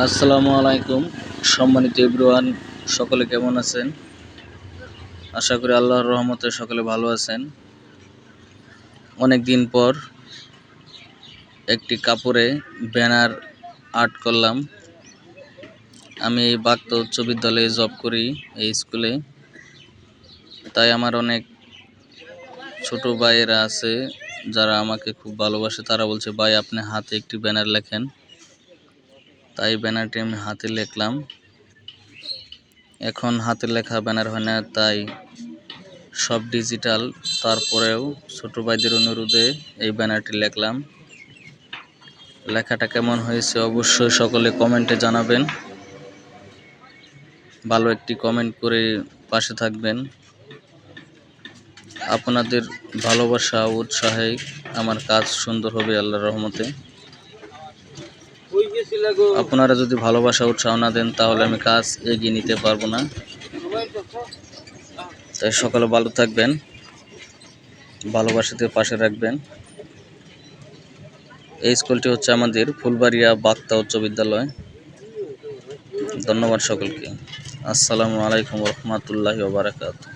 আসসালামু আলাইকুম। সম্মানিত এভরিওয়ান, সকলে কেমন আছেন? আশা করি আল্লাহর রহমতে সকলে ভালো আছেন। অনেক দিন পর একটি কাপড়ে ব্যানার আর্ট করলাম। আমি এই বাগদা উচ্চ বিদ্যালয়ে জব করি, এই স্কুলে। তাই আমার অনেক ছোট ভাইয়েরা আছে যারা আমাকে খুব ভালোবাসে। তারা বলছে, ভাই আপনি হাতে একটি ব্যানার লেখেন। তাই ব্যানারটি আমি হাতে লিখলাম। এখন হাতে লেখা ব্যানার হয় না, তাই সব ডিজিটাল। তারপরেও ছোট ভাইদের অনুরোধে এই ব্যানারটি লিখলাম। লেখাটা কেমন হয়েছে অবশ্যই সকলে কমেন্টে জানাবেন। ভালো একটি কমেন্ট করে পাশে থাকবেন। আপনাদের ভালোবাসা ও উৎসাহে আমার কাজ সুন্দর হবে আল্লাহর রহমতে। আপনারা যদি ভালোবাসা উৎসাহ না দেন তাহলে আমি কাজ এগিয়ে নিতে পারবো না। তাই সকলে ভালো থাকবেন, ভালোবাসাতে পাশে রাখবেন। এই স্কুলটি হচ্ছে আমাদের ফুলবাড়িয়া বাগদা উচ্চ বিদ্যালয়। ধন্যবাদ সকলকে। আসসালামু আলাইকুম ওয়া রাহমাতুল্লাহি ওয়া বারাকাতুহু।